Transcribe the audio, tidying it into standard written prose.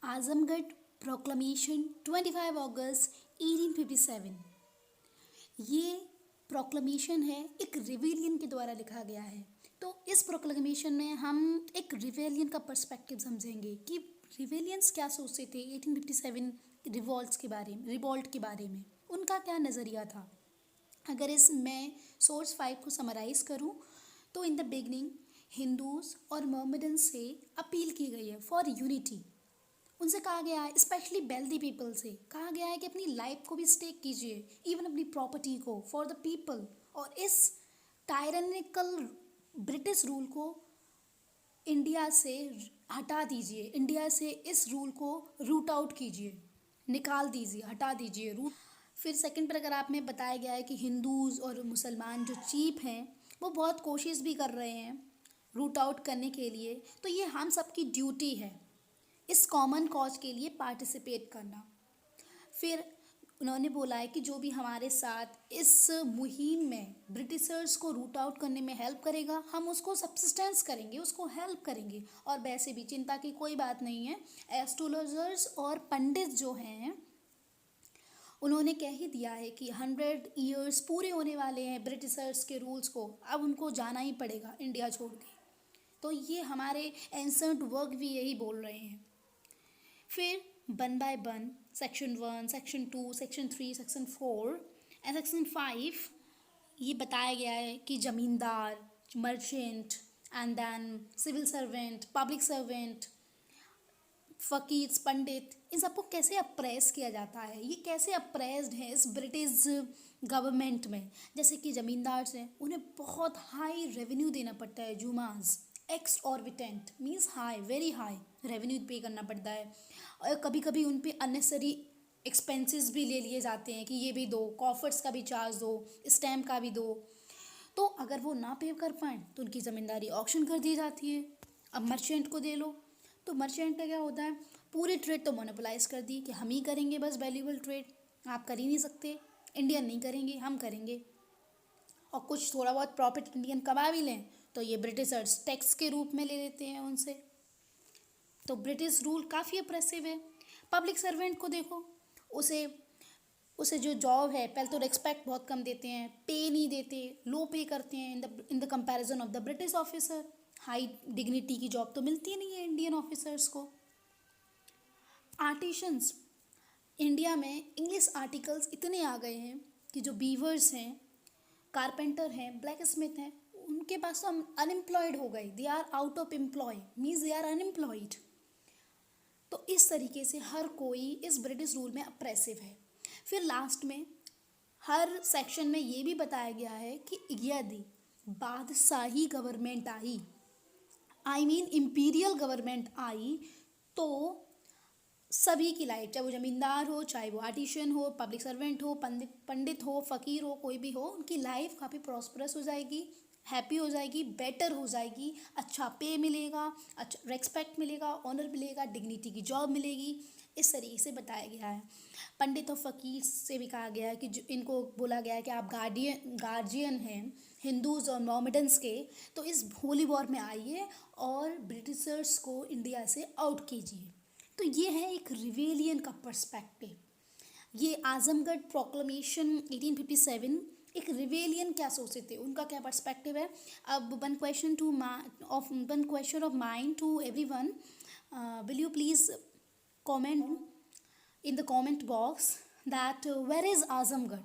आजमगढ़ प्रोक्लमेशन 25 अगस्त 1857। ये प्रोक्लमेशन है, एक रिवेलियन के द्वारा लिखा गया है। तो इस प्रोक्लमेशन में हम एक रिवेलियन का पर्सपेक्टिव समझेंगे कि रिवेलियंस क्या सोचते थे 1857 रिवॉल्ट के बारे में उनका क्या नज़रिया था। अगर इस मैं सोर्स 5 को समराइज़ करूँ तो इन द बिगनिंग हिंदूज और मोहम्मदन से अपील की गई है फॉर यूनिटी। उनसे कहा गया है, स्पेशली वेल्दी पीपल से कहा गया है कि अपनी लाइफ को भी स्टेक कीजिए, इवन अपनी प्रॉपर्टी को, फॉर द पीपल। और इस टायरनिकल ब्रिटिश रूल को इंडिया से हटा दीजिए, इंडिया से इस रूल को रूट आउट कीजिए, निकाल दीजिए, हटा दीजिए रूट। फिर सेकंड पर अगर आप में बताया गया है कि हिंदूज़ और मुसलमान जो चीप हैं वो बहुत कोशिश भी कर रहे हैं रूट आउट करने के लिए, तो ये हम सबकी ड्यूटी है इस कॉमन कॉज के लिए पार्टिसिपेट करना। फिर उन्होंने बोला है कि जो भी हमारे साथ इस मुहिम में ब्रिटिशर्स को रूट आउट करने में हेल्प करेगा, हम उसको सब्सिस्टेंस करेंगे, उसको हेल्प करेंगे। और वैसे भी चिंता की कोई बात नहीं है, एस्ट्रोलॉजर्स और पंडित जो हैं उन्होंने कह ही दिया है कि 100 ईयर्स पूरे होने वाले हैं ब्रिटिशर्स के रूल्स को, अब उनको जाना ही पड़ेगा इंडिया छोड़ के। तो ये हमारे एंसेंट वर्क भी यही बोल रहे हैं। फिर one by one section 1, section 2, section 3, section 4 and section 5 ये बताया गया है कि zamindar, merchant and then civil servant, public servant, फ़कीर, पंडित, इन सबको कैसे अप्रेस किया जाता है, ये कैसे अप्रेस्ड है इस ब्रिटिश गवर्नमेंट में। जैसे कि ज़मींदार हैं, उन्हें बहुत हाई रेवेन्यू देना पड़ता है, जुमाज exorbitant means high, very high revenue pay करना पड़ता है। और कभी कभी उन पे अननेसरी एक्सपेंसेस भी ले लिए जाते हैं कि ये भी दो, कॉफर्स का भी चार्ज दो, स्टैम्प का भी दो। तो अगर वो ना पे कर पाएँ तो उनकी ज़मींदारी ऑक्शन कर दी जाती है। अब मर्चेंट को दे लो, तो मर्चेंट का क्या होता है, पूरी ट्रेड तो मोनोपोलाइज कर दी कि हम ही करेंगे बस वैल्यूबल ट्रेड, आप कर ही नहीं सकते, इंडियन नहीं करेंगे, हम करेंगे। और कुछ थोड़ा बहुत प्रॉफिट इंडियन कमा भी लें तो ये ब्रिटिशर्स टैक्स के रूप में ले लेते हैं उनसे। तो ब्रिटिश रूल काफ़ी अप्रेसिव है। पब्लिक सर्वेंट को देखो, उसे उसे जो जॉब है पहले तो रिस्पेक्ट बहुत कम देते हैं, पे नहीं देते, लो पे करते हैं in the comparison of the British officer. High dignity की जॉब तो मिलती नहीं है इंडियन ऑफिसर्स को। आर्टिशंस, इंडिया में इंग्लिश आर्टिकल्स इतने आ गए हैं कि जो बीवर्स हैं, कारपेंटर हैं, ब्लैक स्मिथ हैं, उनके पास तो हम अनएम्प्लॉयड हो गए, they are out of employ means they are unemployed. तो इस तरीके से हर कोई इस ब्रिटिश रूल में अप्रेसिव है। फिर लास्ट में हर सेक्शन में ये भी बताया गया है कि यदि बादशाही government I mean imperial government आई, तो सभी की लाइफ, चाहे वो ज़मींदार हो, चाहे वो आर्टिशियन हो, पब्लिक सर्वेंट हो, पंडित हो, फ़कीर हो, कोई भी हो, उनकी लाइफ काफ़ी प्रॉस्परस हो जाएगी, हैप्पी हो जाएगी, बेटर हो जाएगी, अच्छा पे मिलेगा, अच्छा रेस्पेक्ट मिलेगा, ऑनर मिलेगा, डिग्निटी की जॉब मिलेगी। इस तरीके से बताया गया है। पंडित और फ़कीर से भी कहा गया है कि जो इनको बोला गया है कि आप गार्जियन हैं हिंदूज़ और मोहम्मडन्स के, तो इस होली वॉर में आइए और ब्रिटिशर्स को इंडिया से आउट कीजिए। तो ये है एक रिवेलियन का पर्सपेक्टिव। ये आजमगढ़ प्रोक्लमेशन 1857 एक रिवेलियन क्या सोचते थे, उनका क्या पर्सपेक्टिव है। अब one question of mind to everyone, will you please comment in the comment box that where is Azamgarh?